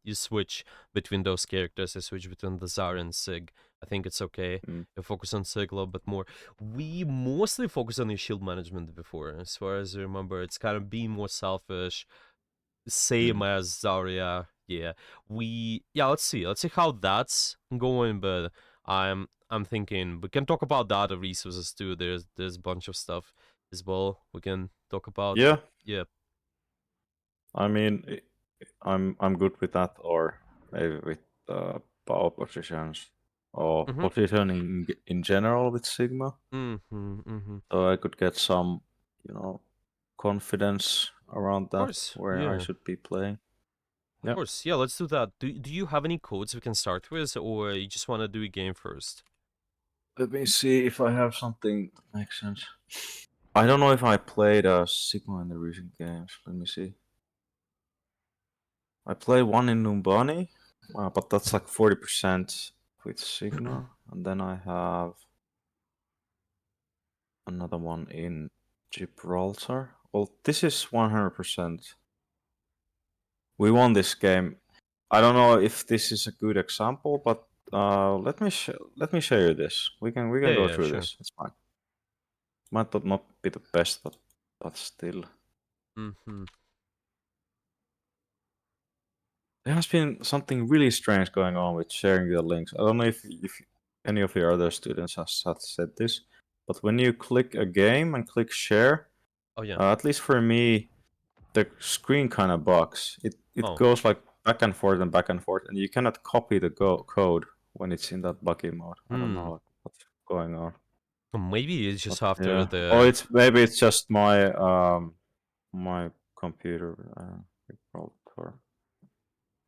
you switch between those characters. You switch between the Zarya and Sig. I think it's okay. Mm. You focus on Sig a little bit more. We mostly focus on your shield management before, as far as I remember. It's kind of being more selfish, same Mm. as Zarya. Yeah, let's see how that's going. But I'm thinking we can talk about the other resources too. There's a bunch of stuff as well we can talk about. Yeah, But yeah. I mean, I'm good with that, or maybe with power positions or Mm-hmm. positioning in general with Sigma. Mm-hmm. Mm-hmm. Of So I could get some, confidence around that course. where I Yeah. should be playing. Of Yeah. course. Yeah. Let's do that. Do you have any codes we can start with, or you just want to do a game first? Let me see if I have something that makes sense. I don't know if I played Sigma in the recent games. Let me see. I played one in Numbani, but that's like 40% with Sigma. And then I have another one in Gibraltar. Well, this is 100%. We won this game. I don't know if this is a good example, but let me show you this. We can go Yeah. through Sure. this. It's fine. Might not be the best, but still. Mm-hmm. There has been something really strange going on with sharing the links. I don't know if any of your other students has said this, but when you click a game and click share, Oh yeah. at least for me, the screen kind of bugs. It Oh. goes like back and forth and back and forth, and you cannot copy the code when it's in that buggy mode. I don't Hmm. know what's going on. Maybe it's But just after yeah, or the. it's maybe it's just my computer. Or,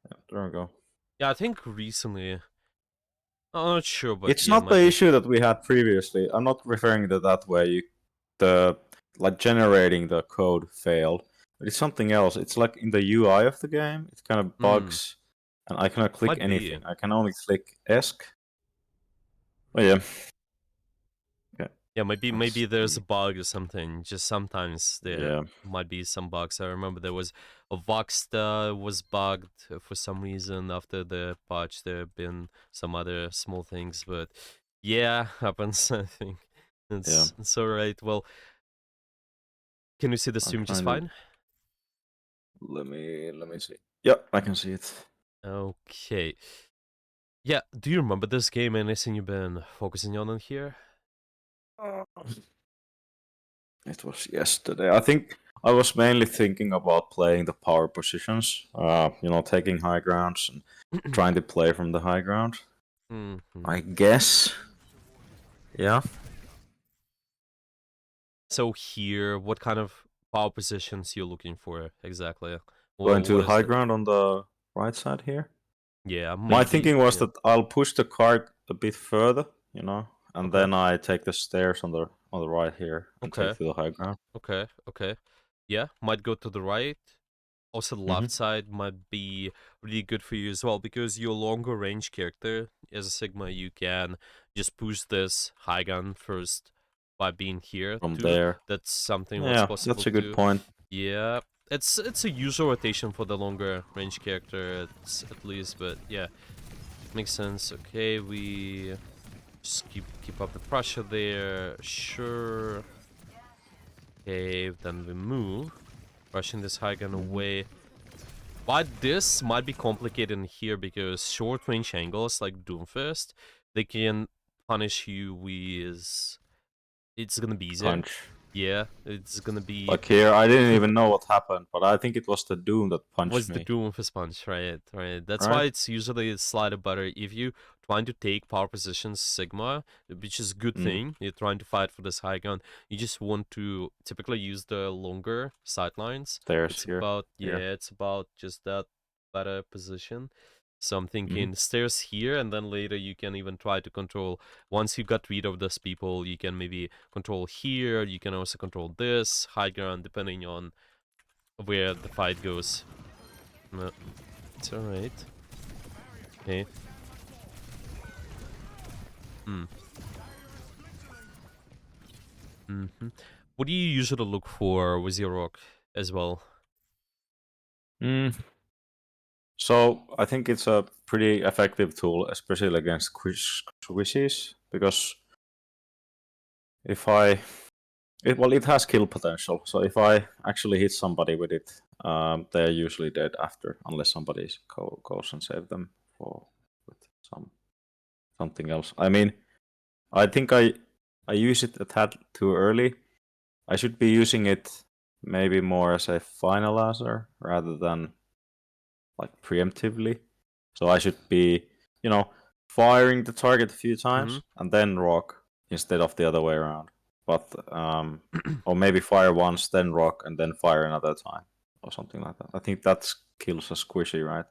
yeah, there we go. Yeah, I think recently. I'm not sure, but It's yeah, not the might be. issue that we had previously. I'm not referring to that way. The like generating the code failed, but it's something else. It's like in the UI of the game, it kind of Hmm. bugs, and I cannot click Might be. anything. I can only click ESC. Oh yeah. Okay. Yeah, maybe Let's there's a see. bug or something. Just sometimes there Yeah. might be some bugs. I remember there was a Vox that was bugged for some reason after the patch. There have been some other small things, but yeah, happens. I think Yeah. it's all right. Well, can you see the I'm stream just trying to fine? let me see. Yep, I can see it. Okay. Yeah. Do you remember this game? Anything you've been focusing on in here? It was yesterday. I think I was mainly thinking about playing the power positions. Taking high grounds and trying to play from the high ground. Mm-hmm. I guess. Yeah. So here, what kind of power positions you're looking for exactly? Going Well, to what the is high it? ground on the right side here. Yeah, My maybe. thinking was Yeah. that I'll push the cart a bit further, and Okay. then I take the stairs on the right here and take Okay. to the high ground. Okay. Okay. Yeah, might go to the right. Also, the Mm-hmm. left side might be really good for you as well because you're a longer range character. As a Sigma, you can just push this high gun first by being here From too. there. That's something what's Yeah, possible that's a good too. point. Yeah, it's a usual rotation for the longer range character, at least. But yeah, makes sense. Okay, we just keep up the pressure there. Sure. Okay, then we move, rushing this high gun Mm-hmm. away. But this might be complicated in here because short range angles like Doomfist, they can punish you with. It's gonna be easier. Punch. Yeah, it's gonna be. Like here, I didn't even know what happened, but I think it was the Doom that punched Was the me. Doomfist punch, right? Right. That's why Right? it's usually slightly better if you trying to take power positions Sigma, which is a good Mm. thing. You're trying to fight for this high ground. You just want to typically use the longer sightlines. Stairs It's here. about Here. it's about just that better position. So I'm Mm-hmm. thinking stairs here, and then later you can even try to control. Once you got rid of those people, you can maybe control here. You can also control this high ground, depending on where the fight goes. No, it's alright. Okay. Hmm. Mm-hmm. What do you usually look for with your rock as well? Mm. So I think it's a pretty effective tool, especially against squishies, because if I it has kill potential. So if I actually hit somebody with it, they're usually dead after, unless somebody goes and save them for with something else. I mean, I think I use it a tad too early. I should be using it maybe more as a final answer rather than like preemptively. So I should be, firing the target a few times and then rock instead of the other way around. But or maybe fire once, then rock, and then fire another time, or something like that. I think that kills a squishy, right?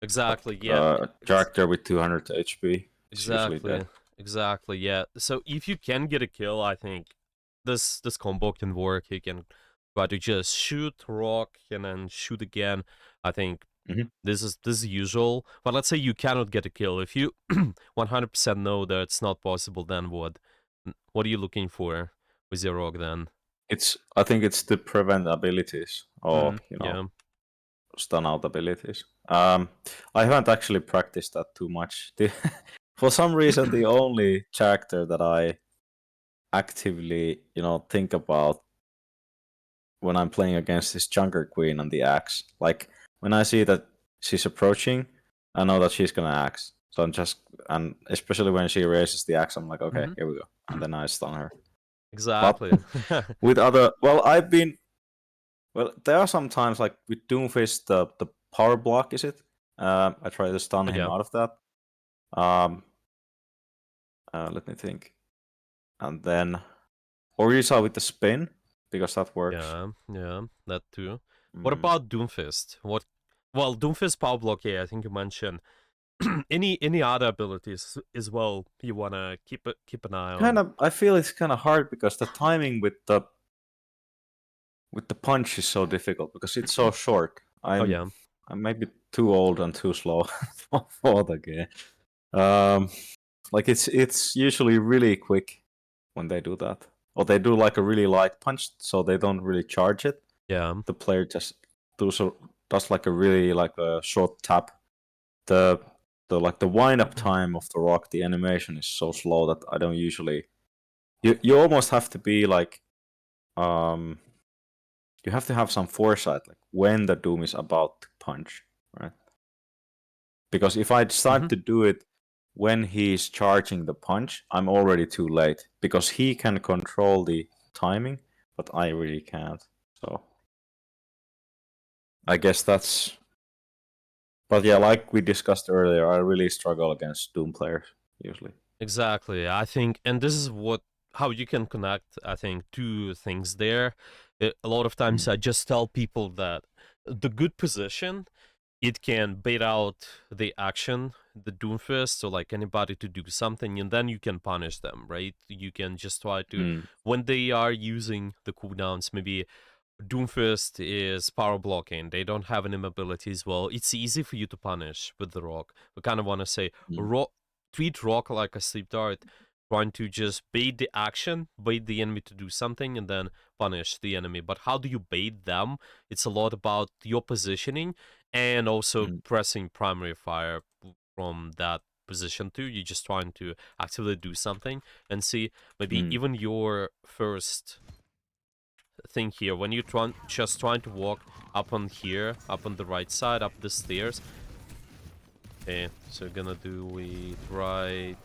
Exactly. Yeah. Character with 200 HP is usually Exactly. dead. Exactly. Yeah. So if you can get a kill, I think this combo can work. You can try to just shoot, rock, and then shoot again. I think Mhm. this is usual. But let's say you cannot get a kill. If you 100% know that it's not possible, then what? What are you looking for with your rock then? I think it's the prevent abilities or Yeah. stun out abilities. I haven't actually practiced that too much. For some reason, the only character that I actively, think about when I'm playing against is Junker Queen and the axe. Like when I see that she's approaching, I know that she's gonna axe. So and especially when she raises the axe, I'm like, okay, here we go, and then I stun her. But Exactly. with there are some times like with Doomfist, the power block is it? I try to stun him Yeah. out of that. Um, let me think. And then Orisa with the spin, because that works. Yeah, that too. What Mm. about Doomfist? Well, Doomfist power block, yeah, I think you mentioned. Any other abilities as well you wanna keep an eye on? I feel it's kind of hard because the timing with the punch is so difficult because it's so short. Oh I'm yeah. I'm maybe too old and too slow for the game. Um, like it's usually really quick when they do that, or they do like a really light punch, so they don't really charge it. Yeah. The player just does like a really like a short tap. The the wind up time of the rock, the animation is so slow that I don't usually. You almost have to be like um you have to have some foresight, like when the Doom is about to punch, right? Because if I start to do it when he's charging the punch, I'm already too late because he can control the timing, but I really can't. So I guess that's. But yeah, like we discussed earlier, I really struggle against Doom players usually. Exactly. I think, and this is how you can connect. I think two things there. A lot of times, Mm. I just tell people that the good position it can bait out the action, the Doomfist, so like anybody to do something, and then you can punish them, right? You can just try to Mm. when they are using the cooldowns, maybe Doomfist is power blocking. They don't have any abilities. Well, it's easy for you to punish with the rock. We kind of want to say Mm. rock, treat rock like a sleep dart, trying to just bait the action, bait the enemy to do something, and then punish the enemy. But how do you bait them? It's a lot about your positioning and also Mm. pressing primary fire from that position too. You're just trying to actively do something and see maybe Mm. even your first thing here when you're just trying to walk up on here, up on the right side, up the stairs. Okay, so gonna do it right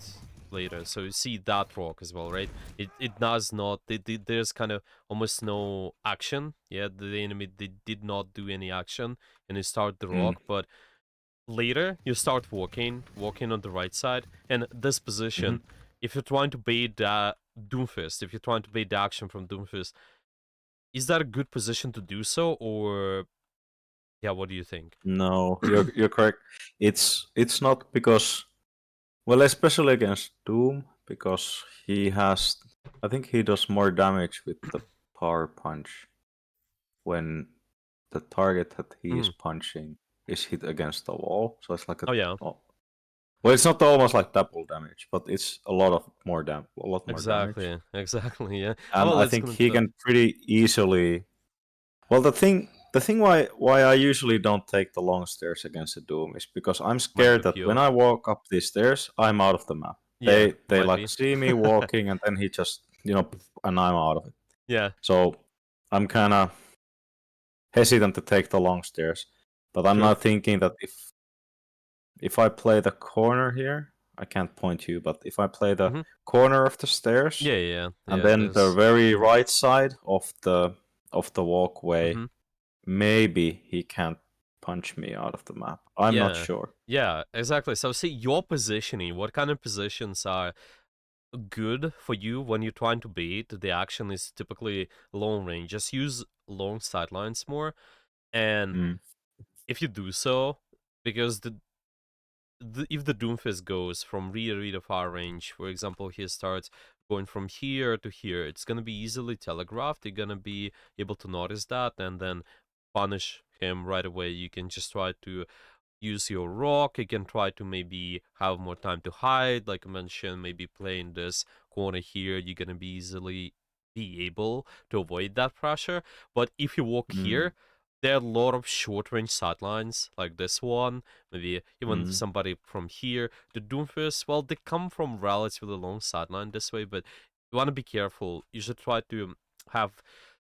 later. So you see that rock as well, right? It does not. There's kind of almost no action. Yeah, the enemy did not do any action, and you start the Mm. rock, but later you start walking on the right side, and this Mhm. position. If you're trying to bait Doomfist, if you're trying to bait the action from Doomfist, is that a good position to do so, or yeah, what do you think? No, you're correct. It's not because, well, especially against Doom, because I think he does more damage with the power punch when the target that he is Mhm. punching is hit against the wall. So it's like Oh yeah, well, it's not almost like double damage, but it's a lot more damage. exactly, exactly. Yeah. And Well, I it's think gonna he can pretty easily. Well, the thing the thing why I usually don't take the long stairs against the Doom is because I'm Might scared rip that you when off. I walk up these stairs, I'm out of the map. Yeah, They might like be. see me walking and then he just and I'm out of it. Yeah. So I'm kind of hesitant to take the long stairs. But I'm True. now thinking that if I play the corner here, I can't point you, but if I play the Mhm. corner of the stairs and Yeah. then the There's. very right side of the walkway, Mhm. maybe he can't punch me out of the map. I'm not Yeah. sure. Yeah. Exactly. So see your positioning. What kind of positions are good for you when you're trying to bait? The action is typically long range. Just use long sidelines more, and Mm, if you do so, because if the Doomfist goes from really far range, for example, he starts going from here to here, it's gonna be easily telegraphed. You're gonna be able to notice that and then punish him right away. You can just try to use your rock. You can try to maybe have more time to hide, like I mentioned, maybe play in this corner here. You're gonna be easily be able to avoid that pressure. But if you walk mm, here, there are a lot of short range sidelines like this one, maybe even mm, somebody from here. The Doomfist, well, they come from relatively long sideline this way, but you want to be careful. You should try to have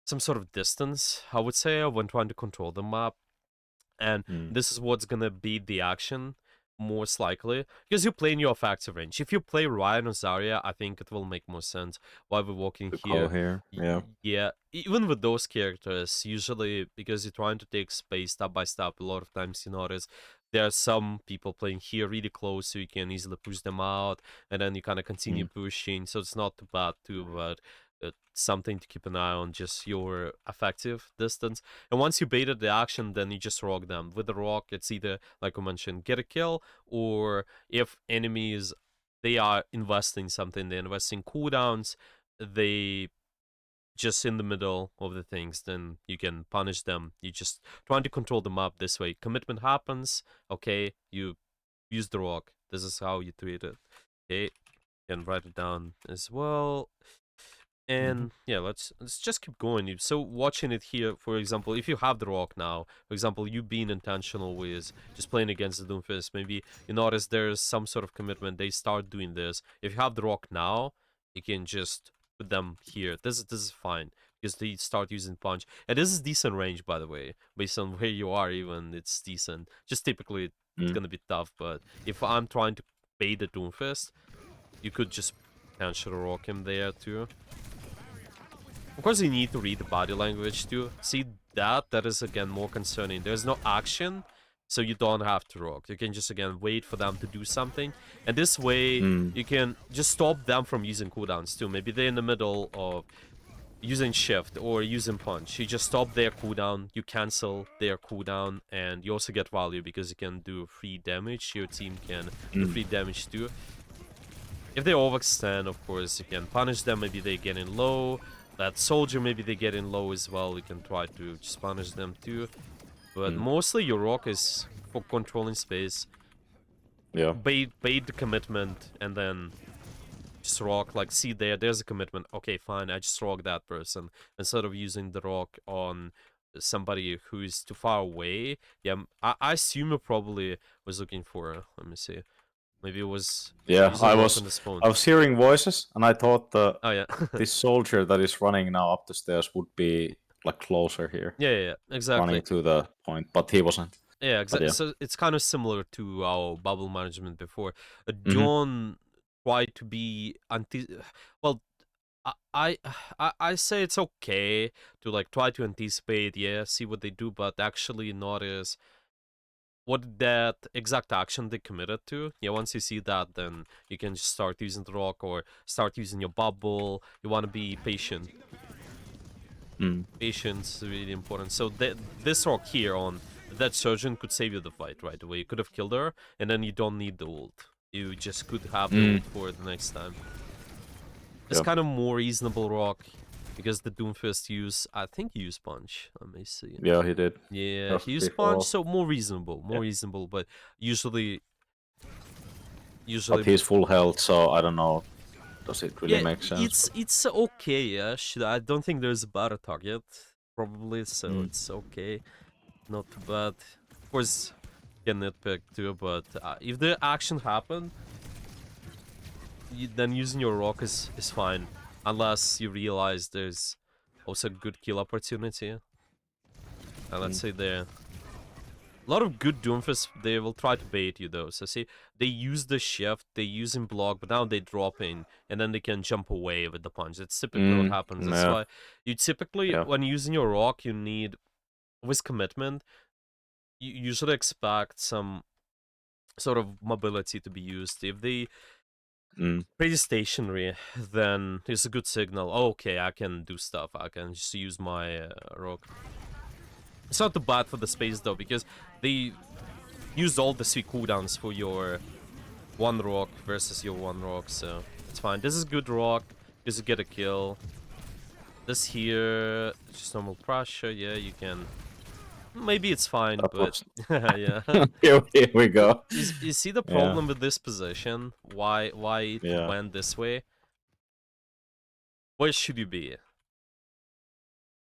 some sort of distance, I would say, when trying to control the map. And mm, this is what's gonna be the action most likely because you play in your offensive range. If you play Ryan or Zarya, I think it will make more sense while we're walking to go here. here. Yeah. Yeah, even with those characters, usually because you're trying to take space step by step, a lot of times you notice there are some people playing here really close, so you can easily push them out, and then you kind of continue Mm, pushing. So it's not too bad too, but something to keep an eye on, just your effective distance. And once you baited the action, then you just rock them. With the rock, it's either, like I mentioned, get a kill, or if enemies, they are investing something, they're investing cooldowns, they just in the middle of the things, then you can punish them. You just trying to control the map this way. Commitment happens, okay, you use the rock. This is how you treat it. Okay, you can write it down as well. mhm, And yeah, let's just keep going. So watching it here, for example, if you have the rock now, for example, you being intentional with just playing against the Doomfist, maybe you notice there's some sort of commitment. They start doing this. If you have the rock now, you can just put them here. This is fine because they start using punch, and this is decent range, by the way, based on where you are. Even it's decent. Just typically it's mm, gonna be tough, but if I'm trying to bait the Doomfist, you could just potentially rock him there too. Of course, you need to read the body language too. See, that is again more concerning. There's no action, so you don't have to rock. You can just again wait for them to do something, and this way mm, you can just stop them from using cooldowns too. Maybe they're in the middle of using shift or using punch. You just stop their cooldown, you cancel their cooldown, and you also get value because you can do free damage. Your team can do mm, free damage too. If they overextend, of course, you can punish them. Maybe they get in low. That soldier, maybe they get in low as well. You can try to just punish them too. But mm. mostly your rock is for controlling space. Yeah. Bait the commitment and then just rock. Like, see there's a commitment. Okay, fine, I just rock that person. Instead of using the rock on somebody who is too far away. Yeah, I assume it probably was looking for, let me see. Maybe it was Yeah, using rock on the spawn. I was hearing voices and I thought Oh yeah. this soldier that is running now up the stairs would be like closer here, Yeah, exactly. running to the point, but he wasn't. Yeah, But exactly. yeah. So it's kind of similar to our bubble management before. Hmm. Don't try to be well. I, I I say it's okay to like try to anticipate, yeah, see what they do, but actually notice what that exact action they committed to. Yeah, once you see that, then you can just start using the rock or start using your bubble. You want to be patient. Mm. Patience is really important. So this rock here on that surgeon could save you the fight right away. You could have killed her, and then you don't need the ult. You just could have the Mm. ult for the next time. It's Yeah. kind of more reasonable rock because the Doomfist use, I think he used punch. Let me see. Yeah, he did. Yeah, Just he used punch, before. so more reasonable, Yeah. but usually, But usually, he's full health, so I don't know. Does it really yeah, make sense? But it's okay. Yeah, I don't think there's a better target probably, so it's okay. Not too bad. Of course, you can nitpick too, but if the action happened, then using your rock is fine. Unless you realize there's also a good kill opportunity. And let's say there. A lot of good Doomfists, they will try to bait you though. So see, they use the shift, they use in block, but now they drop in, and then they can jump away with the punch. That's typically what happens. That's Yeah. why you typically, Yeah. when using your rock, you need, with commitment, you should expect some sort of mobility to be used. If they pretty stationary, then it's a good signal. Oh, okay, I can do stuff. I can just use my rock. It's not too bad for the space though, because they use all the 3 cooldowns for your 1 rock versus your 1 rock, so it's fine. This is good rock, because you get a kill. This here, just normal pressure, yeah, you can... Maybe it's fine, That but... was... yeah. Here we go. You see the Yeah. problem with this position? Why it Yeah. went this way? Where should you be?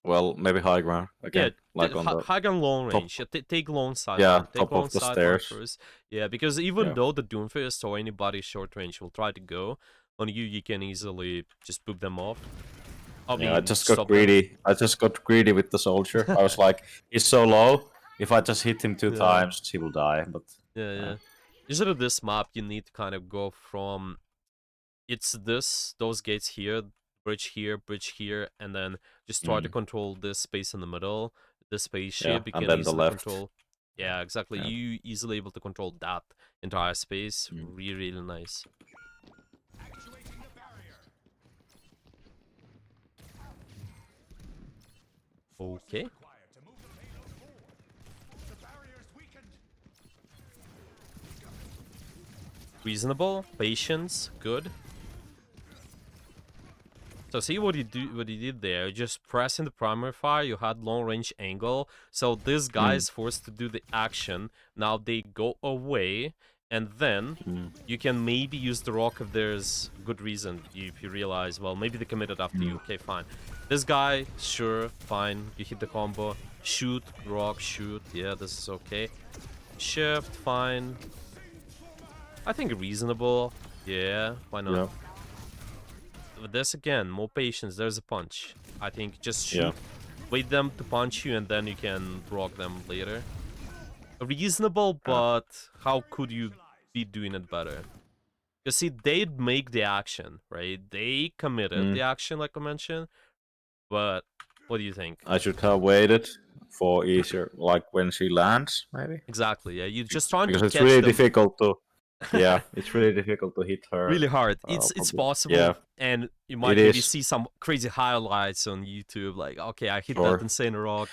Well, maybe high ground again, like on the high and long top. range. Take long sight Yeah, one. Take top long of the sight one stairs. first. Yeah, because even Yeah. though the Doomfist or anybody short range will try to go on you, you can easily just boop them off. I just stop got them. greedy. I just got greedy with the soldier. I was like, he's so low. If I just hit him 2 Yeah. times, he will die. But Yeah. Usually this map, you need to kind of go from... It's those gates here, bridge here, and then just try to control this space in the middle. This spaceship, you and can then the easily left. control. Yeah, exactly. Yeah. You easily able to control that entire space. Really nice. Okay. Reasonable, patience, good. So see what you did there. Just pressing the primary fire, you had long range angle. So this guy is forced to do the action. Now they go away, and then you can maybe use the rock if there's good reason. If you realize, well, maybe they committed after you. Okay, fine. This guy, sure, fine. You hit the combo. Shoot, rock, shoot. Yeah, this is okay. Shift, fine. I think reasonable. Yeah, why not? Yeah. With this again, more patience. There's a punch. I think just shoot, wait them to punch you, and then you can rock them later. Reasonable, but how could you be doing it better? You see, they'd make the action, right? They committed the action, like I mentioned. But what do you think? I should have waited for easier, like when she lands, maybe. Exactly. Yeah, you're just trying Because to it's catch really them. difficult to. Yeah, it's really difficult to hit her. Really hard. It's possible, Yeah. and you might maybe see some crazy highlights on YouTube, like, okay, I hit that insane rock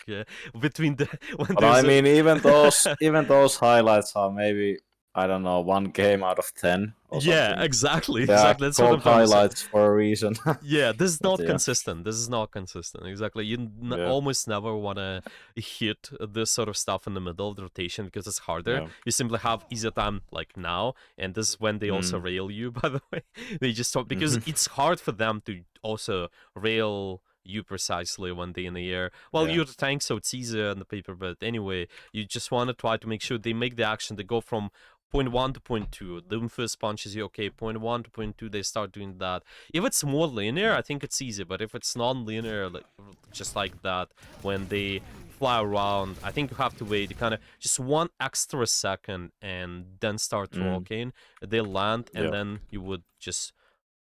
between the. When But I mean, even those highlights are maybe, I don't know, 1 game out of 10 or something. Exactly. They Exactly. That's what I'm trying to say. highlights for a reason. Yeah, this is But not consistent. This is not consistent. Exactly. You almost never want to hit this sort of stuff in the middle of the rotation because it's harder. Yeah. You simply have easier time like now, and this is when they also rail you, by the way. They just talk because it's hard for them to also rail you precisely when they're in the air. Well, you're the tank, so it's easier on the paper, but anyway, you just want to try to make sure they make the action. They go from point 1 to point 2. The first punches you, okay, point 1 to point 2, they start doing that. If it's more linear, I think it's easy, but if it's non-linear, like, just like that, when they fly around, I think you have to wait kind of just 1 extra second and then start rocking. They land, and then you would just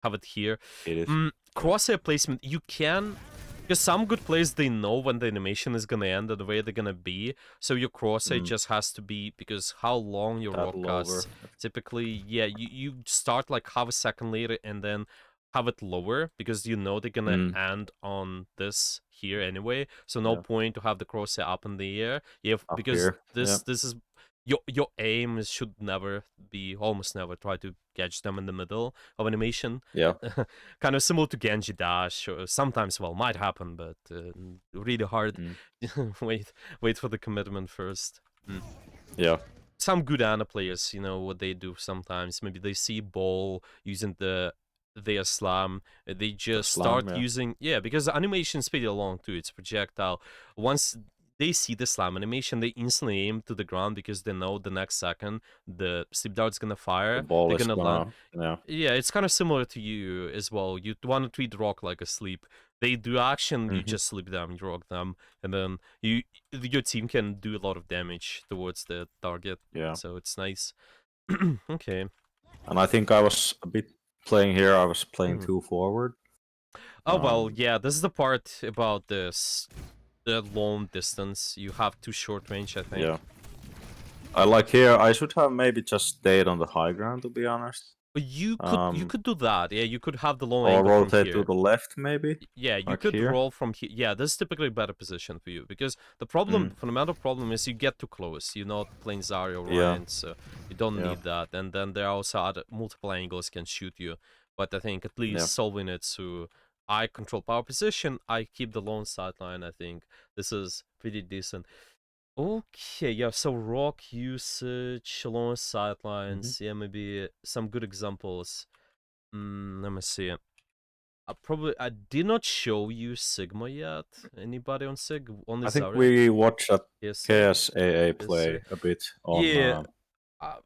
have it here. Crosshair placement, you can... Because some good players, they know when the animation is gonna end and where they're gonna be. So your crosshair just has to be, because how long your rock casts, typically, yeah, you start like half a second later and then have it lower, because you know they're gonna end on this here anyway. So no point to have the crosshair up in the air. Yeah, because this is... Your aim should never be, almost never, try to catch them in the middle of animation. Yeah. Kind of similar to Genji Dash, or sometimes, well, might happen, but really hard. Wait for the commitment first. Yeah. Some good Ana players, you know, what they do sometimes. Maybe they see ball using the their slam, they The just slam, start yeah. using, yeah, because the animation's pretty long too. It's projectile. Once they see the slam animation, they instantly aim to the ground because they know the next second the sleep dart's gonna The fire. ball They're is gonna land. gonna, yeah. Yeah, it's kind of similar to you as well. You want to treat rock like a sleep. They do action, you Hmm. just sleep them, you rock them, and then your team can do a lot of damage towards the target. Yeah. So it's nice. Okay. And I think I was a bit playing here. I was playing Mhm. too forward. Oh well, Um, yeah. This is the part about this the long distance. You have too short range, I yeah. think. I like here. I should have maybe just stayed on the high ground, to be honest. But you could do that. Yeah, you could have the low Or angle from rotate to here. the left, maybe, Yeah, you like could here. roll from here. Yeah, this is typically a better position for you because the Mm, fundamental problem is you get too close. You're not playing Zarya or yeah, Ryan, so you don't yeah, need that. And then there are also other multiple angles can shoot you. But I think at yeah. least solving it to I control power position, I keep the lone sideline. I think this is pretty decent. Okay, yeah. So rock usage, lone Hmm. sidelines. Yeah, maybe some good examples. Let me see. I did not show you Sigma yet. Anybody on Sig? Only I think Zarya? we watched at KSA? KSAA KSA? play a bit on Yeah,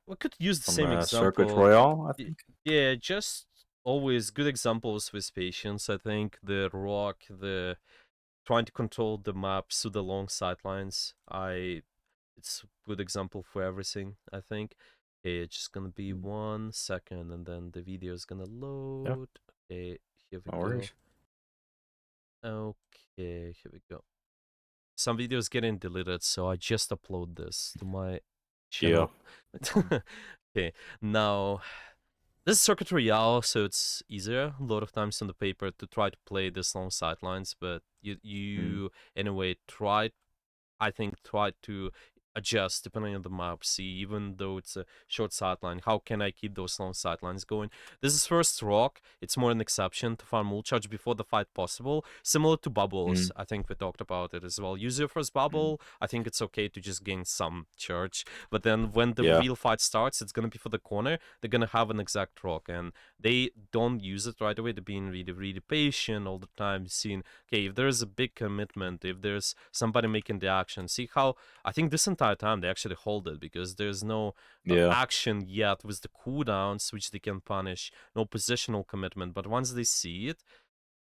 we could use the from same Circuit example. Royale, I think. Yeah, just always good examples with patience. I think the rock, the trying to control the maps to the long sidelines. It's a good example for everything. I think. Okay, it's just gonna be Mm, 1 second, and then the video is gonna yeah, load. Okay, here we no go. worries. Okay, here we go. Some videos getting deleted, so I just upload this to my Yeah. channel. Okay, now this is Circuit Royale, so it's easier a lot of times on the paper to try to play this long sidelines, but Mm, you anyway try to adjust depending on the map. See, even though it's a short sideline, how can I keep those long sidelines going? This is first rock. It's more an exception to farm ult charge before the fight possible. Similar to bubbles, mm, I think we talked about it as well. Use your first mm. bubble. I think it's okay to just gain some charge. But then when the Yeah. real fight starts, it's gonna be for the corner. They're gonna have an exact rock, and they don't use it right away. They're being really, really patient all the time, seeing okay, if there's a big commitment, if there's somebody making the action, see how I think this entire time they actually hold it because there's no Yeah. action yet with the cooldowns which they can punish, no positional commitment. But once they see it,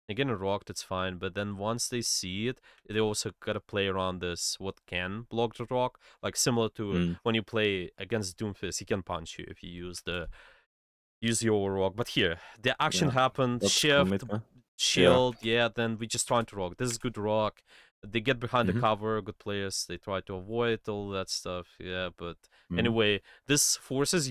again, rocked, it's fine. But then once they see it, they also gotta play around this what can block the rock, like similar to Mm, when you play against Doomfist, he can punch you if you use your rock. But here, the action yeah. happened, That's shift, commitment. Yeah. shield, yeah, then we just trying to rock. This is good rock. They get behind the Hmm. cover, good players. They try to avoid all that stuff, yeah. But Hmm. anyway, this forces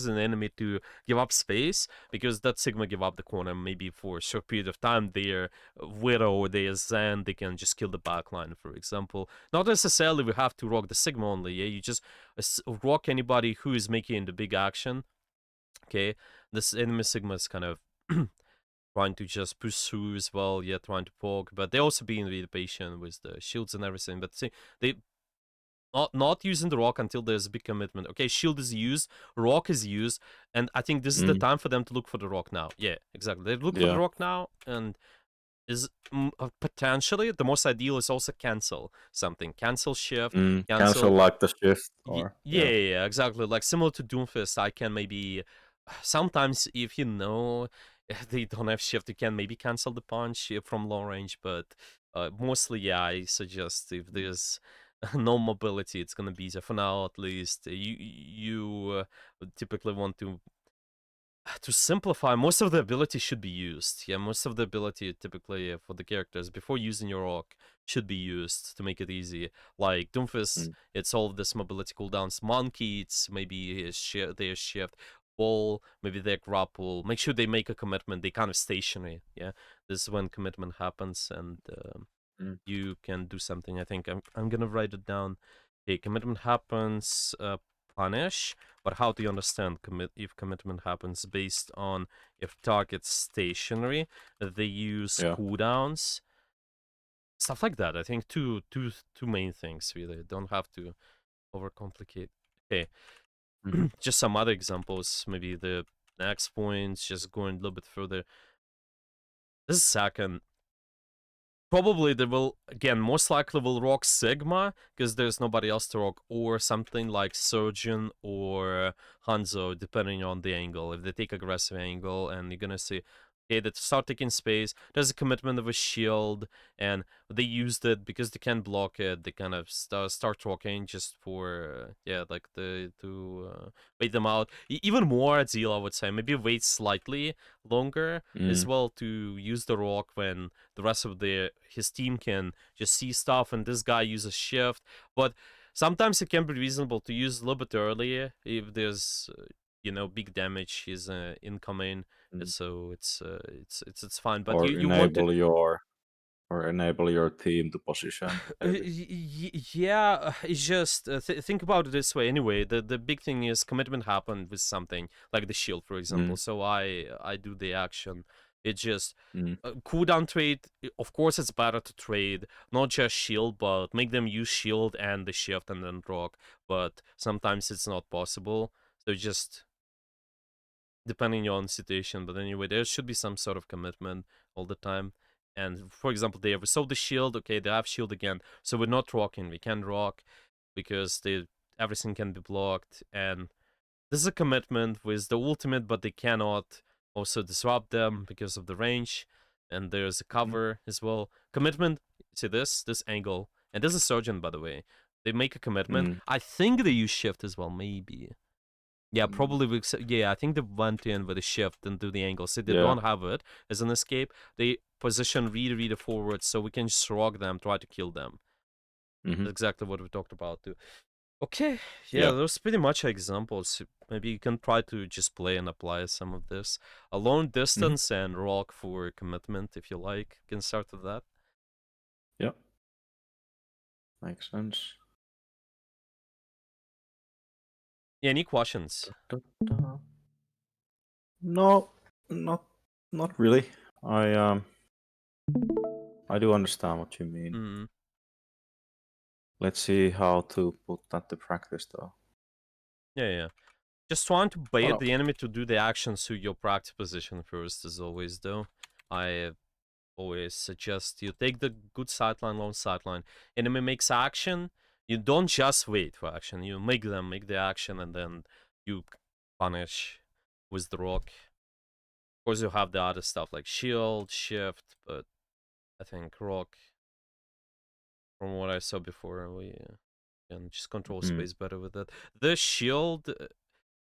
an enemy to give up space because that Sigma give up the corner maybe for a short period of time. Their Widow or their Zen, they can just kill the backline, for example. Not necessarily we have to rock the Sigma only, yeah. You just rock anybody who is making the big action. Okay, this enemy Sigma is kind of trying to just push through as well, yeah, trying to poke, but they're also being really patient with the shields and everything. But see, they not using the rock until there's a big commitment. Okay, shield is used, rock is used, and I think this is the Mm, time for them to look for the rock now. Yeah, exactly. They look for the yeah. rock now, and is potentially the most ideal is also cancel something, cancel shift, Mm. Cancel cancel. like the shift or Yeah, yeah. yeah, yeah, exactly. Like similar to Doomfist, I can maybe sometimes if you know they don't have shift, you can maybe cancel the punch from long range. But mostly, yeah, I suggest if there's no mobility, it's gonna be easier for now at least. You typically want to simplify. Most of the ability should be used. Yeah, most of the ability typically for the characters before using your rock should be used to make it easy. Like Doomfist, Mm, it's all of this mobility cooldowns. Monkey, it's maybe their shift. Ball, maybe their grapple. Make sure they make a commitment. They kind of stationary. Yeah, this is when commitment happens, and mm. you can do something. I think I'm gonna write it down. Okay, commitment happens. Punish, but how do you understand if commitment happens based on if target's stationary? They use Yeah. cooldowns, stuff like that. I think two main things really. Don't have to overcomplicate. Okay, Hmm. just some other examples. Maybe the next points, just going a little bit further. This is second. Probably they will, again, most likely will rock Sigma, because there's nobody else to rock, or something like Surgeon or Hanzo, depending on the angle. If they take aggressive angle, and you're gonna see, okay, they start taking space, there's a commitment of a shield, and they used it because they can't block it, they kind of start rocking just for, yeah, like to wait them out. Even more at Zeal, I would say, maybe wait slightly longer as well to use the rock when the rest of his team can just see stuff, and this guy uses shift. But sometimes it can be reasonable to use a little bit earlier if there's big damage is incoming. So it's fine. But Or you want to enable your team to position. Maybe. yeah, it's just think about it this way. Anyway, the big thing is commitment happened with something like the shield, for example. So I do the action. It's just cooldown trade. Of course, it's better to trade not just shield, but make them use shield and the shift and then rock. But sometimes it's not possible. So just depending on situation. But anyway, there should be some sort of commitment all the time. And for example, they ever sold the shield. Okay, they have shield again, so we're not rocking. We can rock because everything can be blocked. And this is a commitment with the ultimate, but they cannot also disrupt them because of the range. And there's a cover as well. Commitment. See this angle, and this is Surgeon, by the way. They make a commitment. I think they use shift as well, maybe. Yeah, probably. Yeah, I think they went in with a shift and do the angle. So they don't have it as an escape. They position really forward, so we can just rock them, try to kill them. That's exactly what we talked about too. Okay, yeah, those pretty much examples. Maybe you can try to just play and apply some of this. A long distance and rock for commitment, if you like. You can start with that. Yep. Makes sense. Yeah, any questions? No, not really. I do understand what you mean. Let's see how to put that to practice, though. Yeah. Just trying to bait the enemy to do the action to your practice position first, as always, though. I always suggest you take the good sideline, long sideline. Enemy makes action. You don't just wait for action. You make them make the action, and then you punish with the rock. Of course, you have the other stuff like shield, shift, but I think rock, from what I saw before, we can just control space better with it. The shield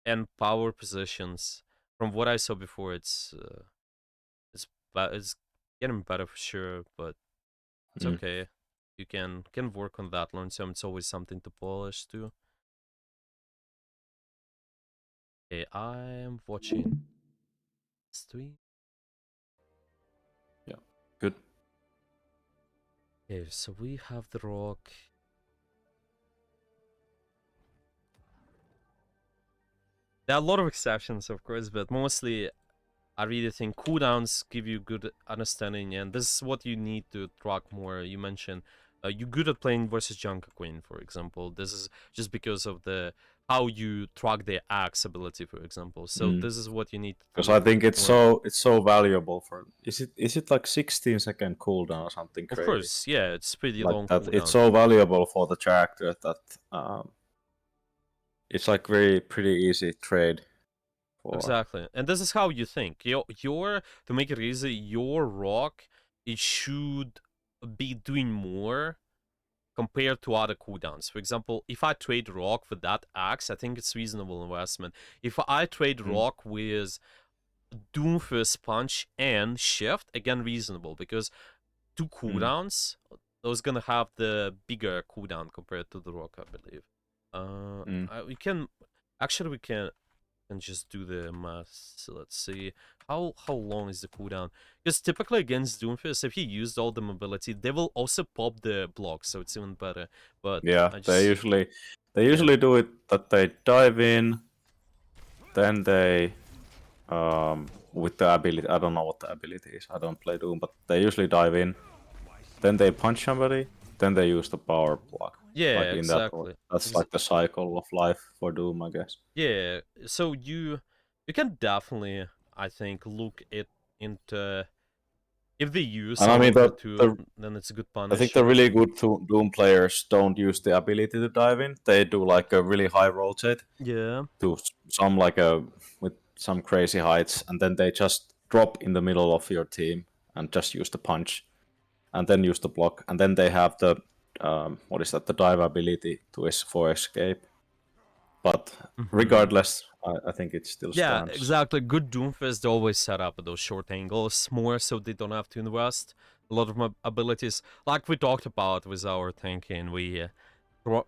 and power positions, from what I saw before, it's getting better for sure, but it's okay. You can work on that long term. It's always something to polish too. Okay, I am watching stream. Yeah, good. Okay, so we have the rock. There are a lot of exceptions, of course, but mostly I really think cooldowns give you good understanding, and this is what you need to track more. You mentioned you're good at playing versus Junker Queen, for example. This is just because of how you track the axe ability, for example. So this is what you need to do. Because I think it's so valuable for. Is it like 16-second cooldown or something crazy? Of course, yeah, it's pretty like long that. cooldown. It's so valuable for the character that it's like pretty easy trade. Exactly, and this is how you think. Your to make it easy, your rock it should be doing more compared to other cooldowns. For example, if I trade rock with that axe, I think it's reasonable investment. If I trade rock with Doomfist Punch and Shift, again reasonable, because 2 cooldowns, those gonna have the bigger cooldown compared to the rock, I believe. We can just do the math. So let's see how long is the cooldown, because typically against Doomfist, if he used all the mobility, they will also pop the block, so it's even better. But yeah, they usually do it that they dive in, then they with the ability, I don't know what the ability is, I don't play Doom, but they usually dive in, then they punch somebody, then they use the power block. Yeah, like in exactly. That's like the cycle of life for Doom, I guess. Yeah, so you You can definitely, I think, look it into if they use And I some mean, of the two, then it's a good I think punish. the really good Doom players don't use the ability to dive in. They do like a really high rotate Yeah. to some like a with some crazy heights, and then they just drop in the middle of your team and just use the punch, and then use the block, and then they have the what is that? The dive ability to for escape. But Mhm. regardless, I think it still Yeah, stands. exactly. Good Doomfist always set up those short angles more so they don't have to invest a lot of abilities. Like we talked about with our thinking, we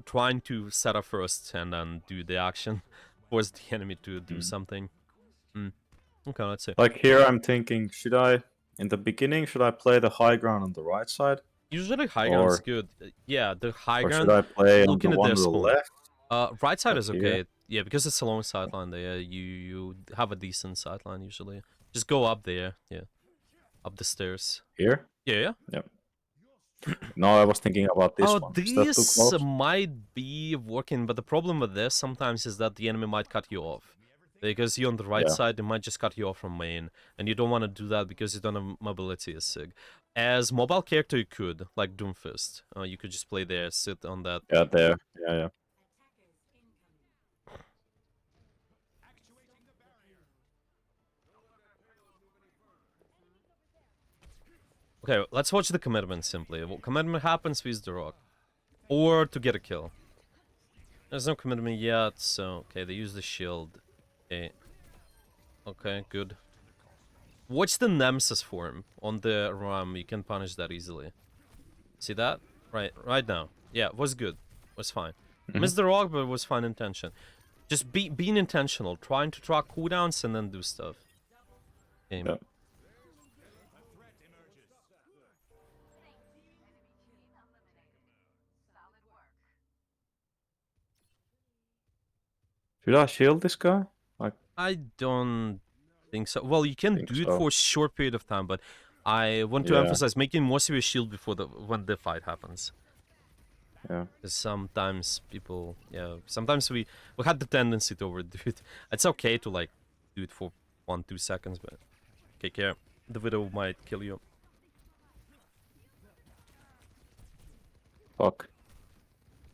trying to set up first and then do the action, force the enemy to do Mm. something. Mm. Okay, let's see. Like here, I'm thinking, should I in the beginning should I play the high ground on the right side, Usually high ground's or good. Yeah, the high should ground, I play on the looking at one their to the spawn. left, Right side like is here? okay. Yeah, because it's a long sideline there. You have a decent sideline usually. Just go up there. Yeah, up the stairs. Here? Yeah. Yep. No, I was thinking about Oh, this one. Is that too this close? might be working, but the problem with this sometimes is that the enemy might cut you off. Because you're on the right Yeah. side, they might just cut you off from main, and you don't want to do that because you don't have mobility as Sig. As mobile character, you could, like Doomfist. You could just play there, sit on that. Yeah, there. Yeah, yeah. Okay, let's watch the commitment simply. Well, commitment happens with the rock. Or to get a kill. There's no commitment yet, so... Okay, they use the shield. Okay. Okay, good. Watch the Nemesis form on the Ram. You can punish that easily. See that? Right now. Yeah, was good. Was fine. Mhm. Missed the rock, but it was fine intention. Just being intentional. Trying to track cooldowns and then do stuff. Okay. Yeah. Should I shield this guy? I I don't think so. Well, you can think do it so. for a short period of time, but I want to Yeah, emphasize making most of your shield before when the fight happens. yeah. Because sometimes people, yeah, sometimes we had the tendency to overdo it. It's okay to like do it for 1-2 seconds, but take care. The widow might kill you. Fuck.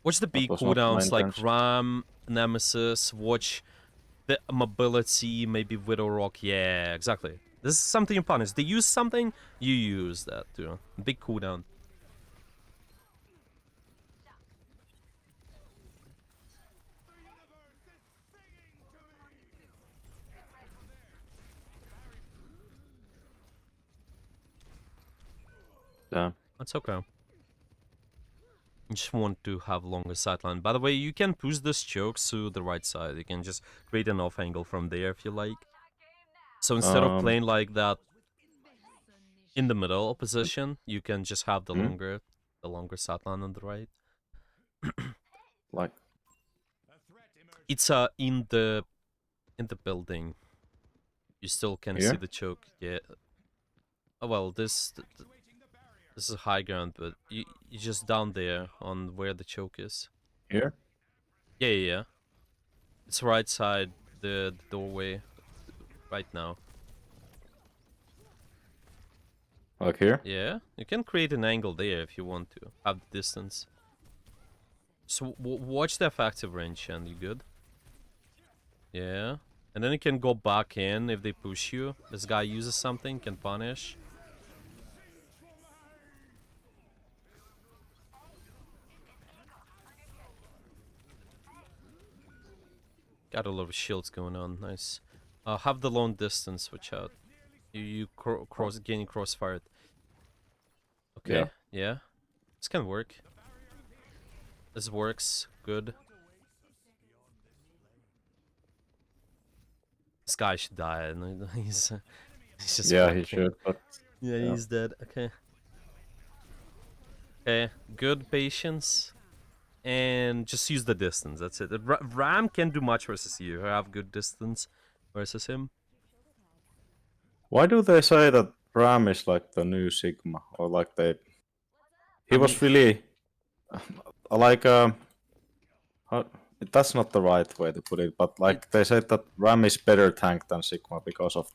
Watch the That big was not my cooldowns like intention. Ram, Nemesis. Watch the mobility, maybe Widow Rock. Yeah, exactly. This is something you punish. They use something, you use that too. Big cooldown. Yeah. That's okay. You just want to have longer sideline. By the way, you can push this choke to the right side. You can just create an off angle from there if you like. So instead of Um. playing like that in the middle position, you can just have Hmm? the longer sideline on the right. Like It's in the building. You still can see here? the choke. Yeah. Oh, well, this is high ground, but you just down there on where the choke is. Here? Yeah. It's right side the doorway right now. Like here? Yeah, you can create an angle there if you want to have the distance. So watch the effective range, and you good? Yeah, and then you can go back in if they push you. This guy uses something, can punish. Got a lot of shields going on. Nice. Have the long distance. Watch out. You cross getting crossfired. Yeah. Okay. Yeah. This can work. This works. Good. This guy should die. He's just Yeah, he walking. should, but Yeah, yeah. he's dead. Okay. Okay. Good patience. And just use the distance. That's it. Ram can't do much versus you. Have good distance versus him. Why do they say that Ram is like the new Sigma, or like they? He I mean, was really like how, that's not the right way to put it, but like they said that Ram is better tank than Sigma because of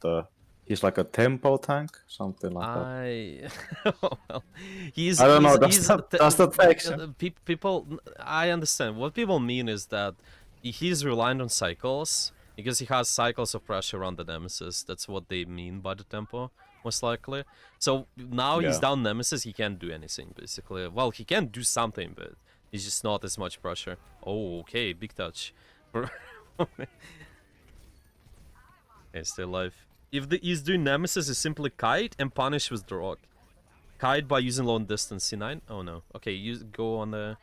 he's like a tempo tank, something like that. Well, I don't know. Does that make sense? People. I understand. What people mean is that he's reliant on cycles because he has cycles of pressure on the Nemesis. That's what they mean by the tempo, most likely. So now he's Yeah. down Nemesis. He can't do anything basically. Well, he can do something, but he's just not as much pressure. Oh, okay, big touch. Okay, stay alive. If he's doing Nemesis, is simply kite and punish with the rock. Kite by using long distance C9. Oh no. Okay, you go on the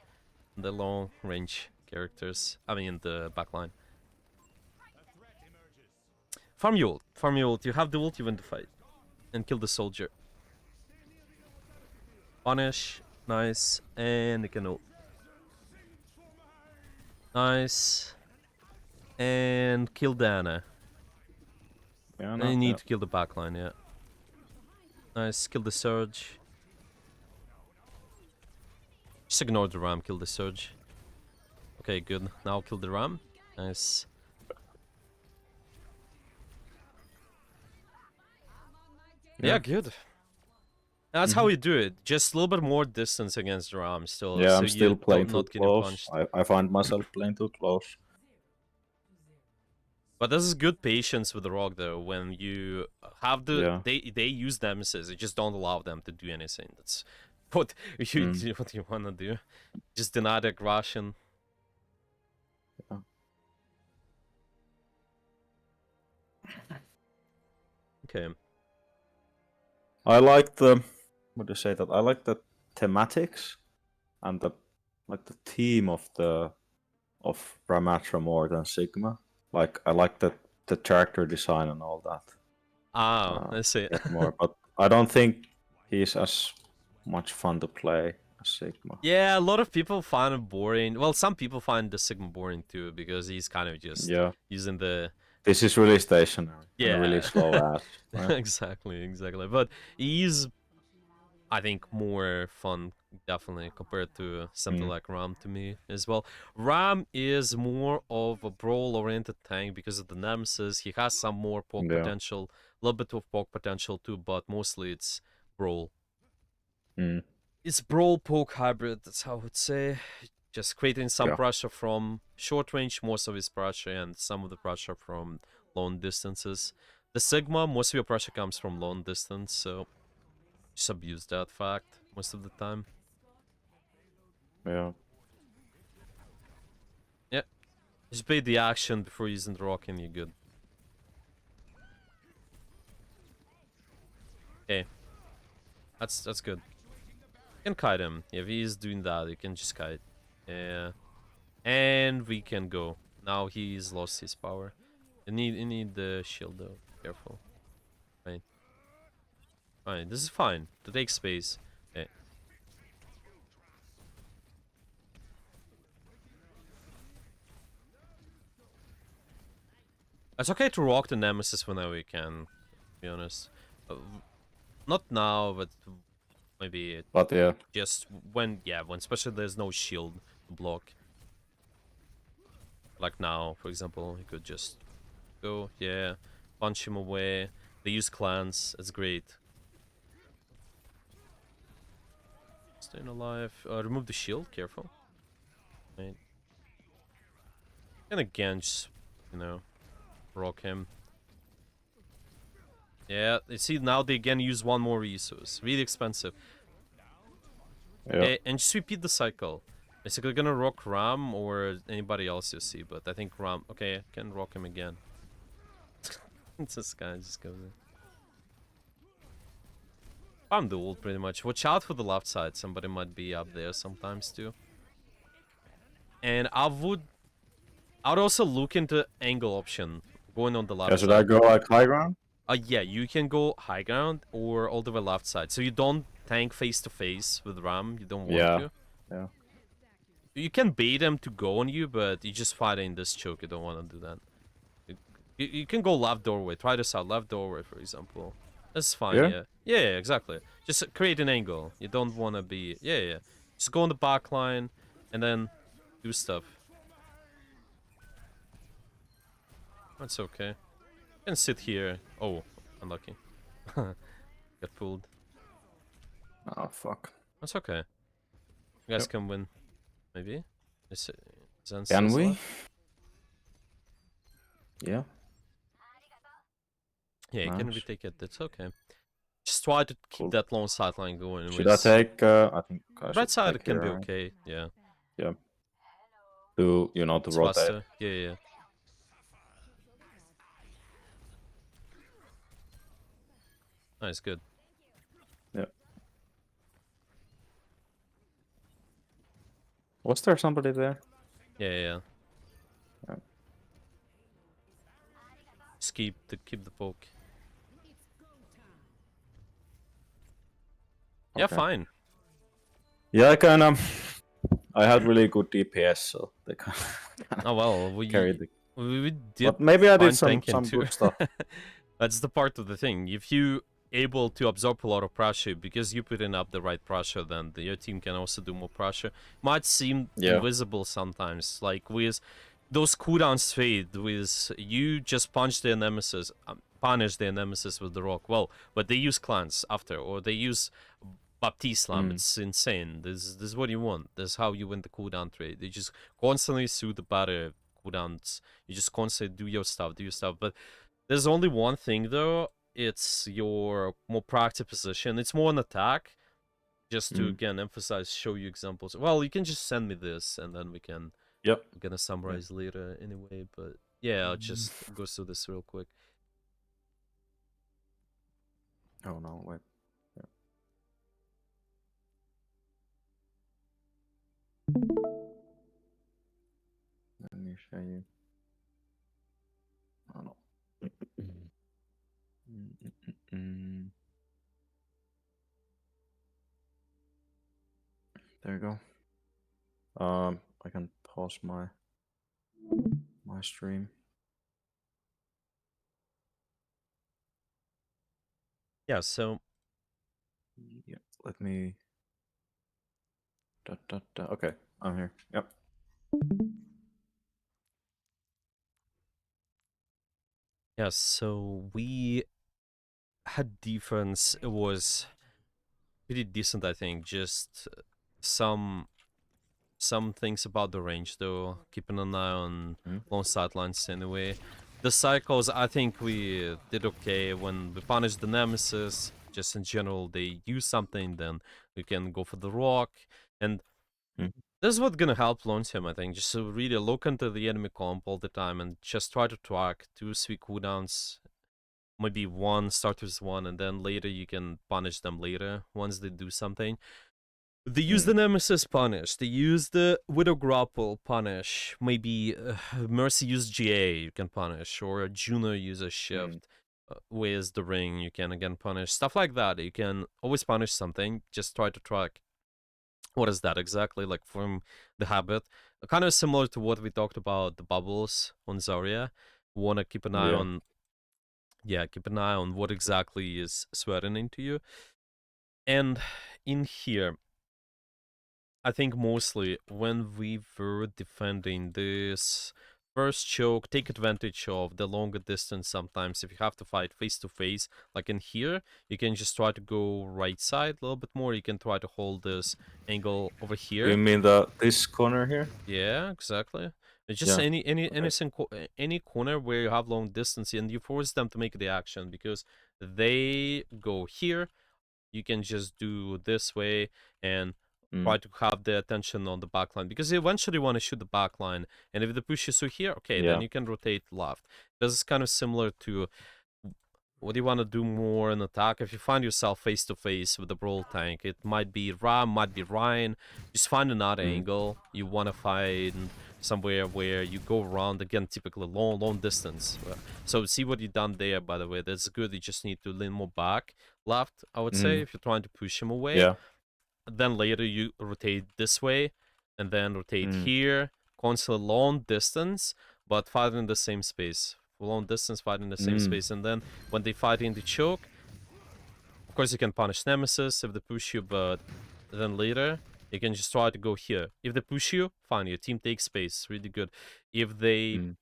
long range characters. I mean the backline. Farm your ult. Farm your ult. You have the ult, you win the fight. And kill the soldier. Punish. Nice. And you can ult. Nice. And kill Dana. Yeah, And no, you need yeah. to kill the backline, yeah. Nice. Kill the surge. Just ignore the ram, kill the surge. Okay, good. Now kill the ram. Nice. Yeah, good. That's how you do it. Just a little bit more distance against the ram still. Yeah, so I'm still you playing don't too not getting close. punched. I find myself playing too close. But this is good patience with the rock though. When you have they use Nemesis, you just don't allow them to do anything. That's what you wanna do. Just deny the aggression. Yeah. Okay. I like the what do you say that? I like the thematics and the theme of Ramatra more than Sigma. Like I like the character design and all that. I see. More, but I don't think he's as much fun to play as Sigma. Yeah, a lot of people find him boring. Well, some people find the Sigma boring too because he's kind of just using the. This is really stationary. Yeah. And really slow ass. Right? exactly. But he's, I think, more fun definitely compared to something like Ram to me as well. Ram is more of a brawl-oriented tank because of the Nemesis. He has some more poke potential, a little bit of poke potential too, but mostly it's brawl. It's brawl poke hybrid. That's how I would say. Just creating some pressure from short range, most of his pressure, and some of the pressure from long distances. The Sigma, most of your pressure comes from long distance, so just abuse that fact most of the time. Yeah. Yeah. Just bait the action before using the rock and you're good. Okay. That's good. You can kite him. If he's doing that, you can just kite. Yeah. And we can go. Now he's lost his power. You need the shield though. Careful. Fine. Fine. This is fine. To take space. Okay. It's okay to rock the Nemesis whenever we can, to be honest. Not now, but maybe just when especially there's no shield to block. Like now, for example, he could just go, punch him away. They use clans, it's great. Staying alive. Remove the shield, careful. Right. And again, just, rock him. Yeah, you see, now they again use one more resource. Really expensive. Yeah. Okay, and just repeat the cycle. Basically gonna rock Ram or anybody else you see, but I think Ram... Okay, can rock him again. This guy just goes in. I'm the ult pretty much. Watch out for the left side. Somebody might be up there sometimes too. And I would also look into angle option. Going on the left side. Should I go like high ground? Yeah, you can go high ground or all the way left side. So you don't tank face to face with Ram. You don't want to. Yeah. You can bait them to go on you, but you just fight in this choke. You don't want to do that. You can go left doorway. Try this out. Left doorway, for example. That's fine, yeah, exactly. Just create an angle. You don't want to be... Yeah. Just go on the back line and then do stuff. That's okay. Can sit here. Oh, unlucky. Get pulled. Oh fuck. That's okay. You guys Yep. can win. Maybe? Is Zen Can still we? alive? Yeah. Yeah, you can Nice. retake it. It's okay. Just try to keep Cool. that long sideline going Should I with... take? I think I should Right side take can here, be right? okay, yeah. Yeah. To It's rotate. faster. Yeah, yeah. Nice, good. Yeah. Was there somebody there? Yeah, yeah, yeah. Yeah. Just keep the poke. Yeah, Okay. fine. Yeah, I had really good DPS, so they kind of Oh well, carried the. we did But maybe I did fine some tanking too. good stuff. That's the part of the thing. If you able to absorb a lot of pressure because you put in up the right pressure, then your team can also do more pressure. Might seem Yeah. invisible sometimes, like with those cooldowns fade with you just punish their nemesis with the rock. Well, but they use clans after, or they use Baptiste slam. Mm. It's insane. This is what you want. This is how you win the cooldown trade. They just constantly sue the batter cooldowns. You just constantly do your stuff, But there's only one thing though. It's your more proactive position. It's more an attack. Just to Mm. again emphasize, show you examples. Well, you can just send me this, and then Yep. we're gonna Yeah. summarize later anyway. But yeah, I'll just go through this real quick. Oh no! Wait. Yeah. Let me show you. Oh no. Mm, mm, mm. There you go. I can pause my stream. Yeah. So Yeah. Let me. Okay, I'm here. Yep. yeah. So we had defense. It was pretty decent, I think. Just some things about the range though. Keeping an eye on Mm. long sidelines anyway. The cycles, I think we did okay when we punished the nemesis. Just in general, they use something, then we can go for the rock. And Mm. this is what's gonna help launch him, I think. Just to really look into the enemy comp all the time and just try to track 2-3 cooldowns. Maybe one start with one, and then later you can punish them later once they do something. They use the Nemesis punish. They use the Widow Grapple punish. Maybe Mercy use GA, you can punish. Or Juno use a shift. With the ring, you can again punish. Stuff like that. You can always punish something. Just try to track what is that exactly, like from the habit. Kind of similar to what we talked about the bubbles on Zarya. Want to keep an eye Yeah. on... Yeah, keep an eye on what exactly is sweating into you. And in here, I think mostly when we were defending this first choke, take advantage of the longer distance sometimes. If you have to fight face to face, like in here, you can just try to go right side a little bit more. You can try to hold this angle over Do you here. mean this corner here? Yeah, exactly. It's just Yeah. Okay. any corner where you have long distance and you force them to make the action because they go here. You can just do this way and try Mm. to have the attention on the backline because you eventually want to shoot the backline. And if the push is through here, okay, then Yeah. you can rotate left. This is kind of similar to what do you want to do more in attack. If you find yourself face to face with the brawl tank, it might be Ram, might be Ryan. Just find another Mm. angle. You want to find somewhere where you go around again, typically long distance. So see what you done there, by the way. That's good. You just need to lean more back left, I would say, Mm. if you're trying to push him away. Yeah. Then later you rotate this way and then rotate Mm. here. Constantly long distance, but fight in the same space. Long distance, fight in the same Mm. space. And then when they fight in the choke, of course you can punish Nemesis if they push you, but then later you can just try to go here. If they push you, fine, your team takes space. Really good. If they Mm.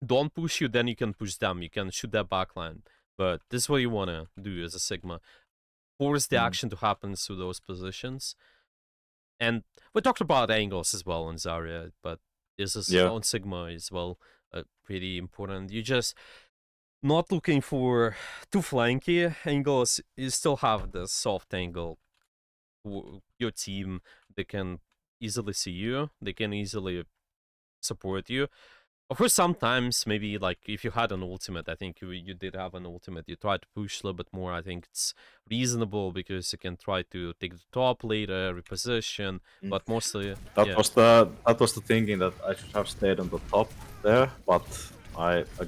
don't push you, then you can push them. You can shoot that backline. But this is what you want to do as a Sigma. Force the action to happen through those positions. And we talked about angles as well on Zarya, but this is Yeah. on Sigma as well pretty important. You just not looking for too flanky angles. You still have the soft angle. Your team, they can easily see you. They can easily support you. Of course, sometimes maybe like if you had an ultimate, I think you did have an ultimate. You try to push a little bit more. I think it's reasonable because you can try to take the top later, reposition, but mostly, That yeah. was the thinking that I should have stayed on the top there, but I I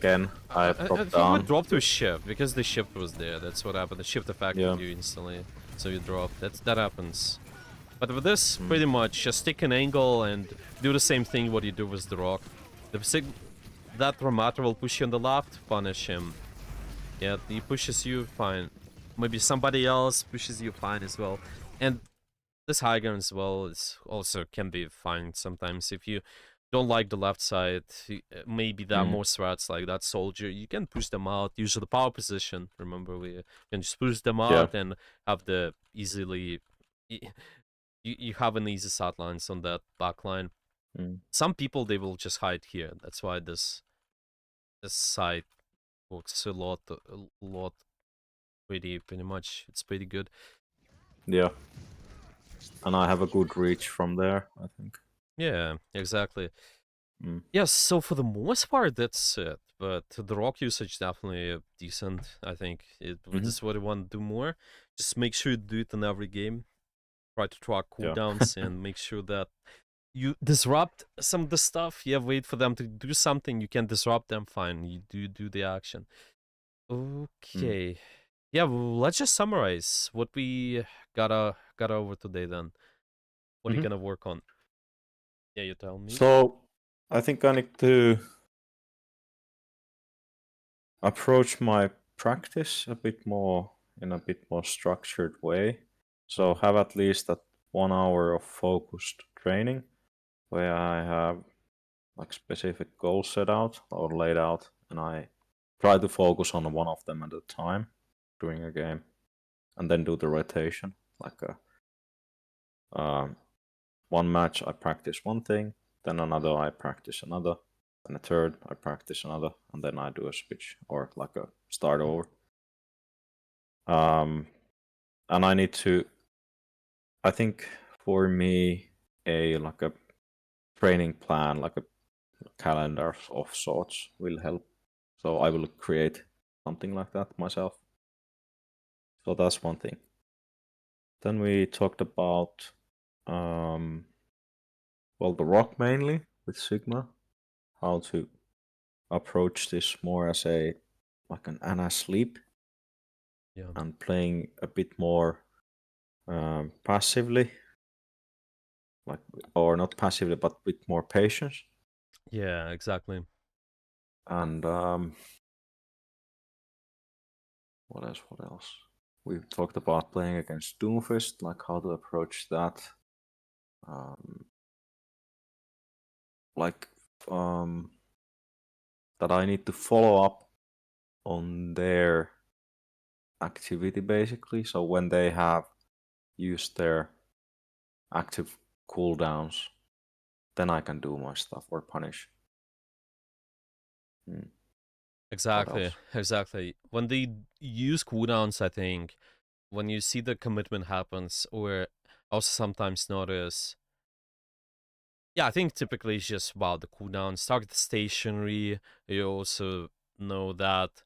dropped think we down. dropped to a shift because the shift was there. That's what happened. The shift affected Yeah. you instantly, so you dropped. That happens. But with this, Mm. pretty much just take an angle and do the same thing what you do with the rock. That Ramatra will push you on the left, punish him. Yeah, he pushes you, fine. Maybe somebody else pushes you, fine as well. And this high ground as well is also can be fine sometimes if you don't like the left side. Maybe there are Mm. more threats like that soldier. You can push them out. Use the power position. Remember, we can just push them Yeah. out and have the easily. You have an easy sight lines on that back line. Mm. Some people they will just hide here. That's why this side works a lot. Pretty much. It's pretty good. Yeah. And I have a good reach from there, I think. Yeah, exactly. Mm. Yes, so for the most part, that's it. But the rock usage definitely decent. I think this is what I want to do more. Just make sure you do it in every game. Try to track Yeah. cooldowns and make sure that you disrupt some of the stuff. Yeah, wait for them to do something. You can disrupt them. Fine, you do the action. Mm. Okay. Yeah, well, let's just summarize what we got over today. Then, what are you Mhm. gonna work on? Yeah, you tell me. So I think I need to approach my practice a bit more in a bit more structured way. So have at least that 1 hour of focused training where I have like specific goals set out or laid out, and I try to focus on one of them at a time during a game, and then do the rotation. Like one match, I practice one thing, then another, I practice another, then a third, I practice another, and then I do a switch or like a start over. And I need to. I think for me, like a training plan, like a calendar of sorts, will help. So I will create something like that myself. So that's one thing. Then we talked about, well, the rock mainly with Sigma, how to approach this more as a like an Anna sleep Yeah. and playing a bit more passively, like or not passively, but with more patience. Yeah, exactly. And what else? What else? We talked about playing against Doomfist, like how to approach that. Um, like that I need to follow up on their activity basically. So when they have used their active cooldowns, then I can do my stuff or punish. What Exactly. else? Exactly. When they use cooldowns, I think when you see the commitment happens, or also sometimes notice. Yeah, I think typically it's just about the cooldowns. Target stationary. You also know that,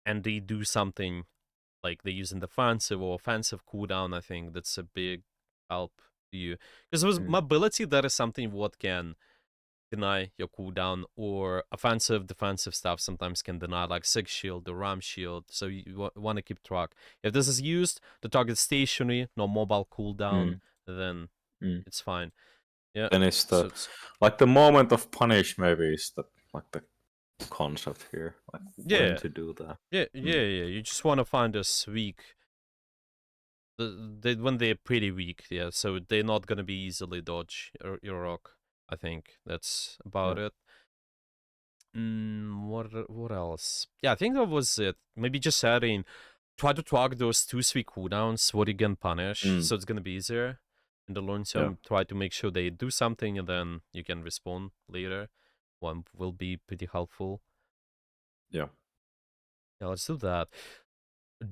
and they do something like they use in defensive or offensive cooldown. I think that's a big help to you because with Mm. mobility, that is something what can deny your cooldown, or offensive defensive stuff sometimes can deny, like Sig Shield or Ram Shield. So you want to keep track. If this is used, the target stationary, no mobile cooldown, Mm. then Mm. it's fine. Yeah. Then it's So the like the moment of punish maybe is that like the concept here, like when yeah, to do that. yeah. You just want to find us weak. When they're pretty weak, yeah. So they're not gonna be easily dodge your rock. I think that's about Yeah. it. What else? Yeah, I think that was it. Maybe just adding, try to target those 2-3 cooldowns, what you can punish, so it's gonna be easier. In the long term, try to make sure they do something and then you can respawn later. One will be pretty helpful. Yeah. Yeah, let's do that.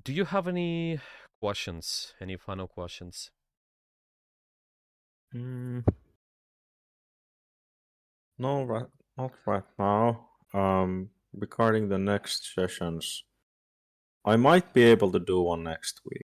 Do you have any questions? Any final questions? Mm, no, not right now. Regarding the next sessions, I might be able to do one next week.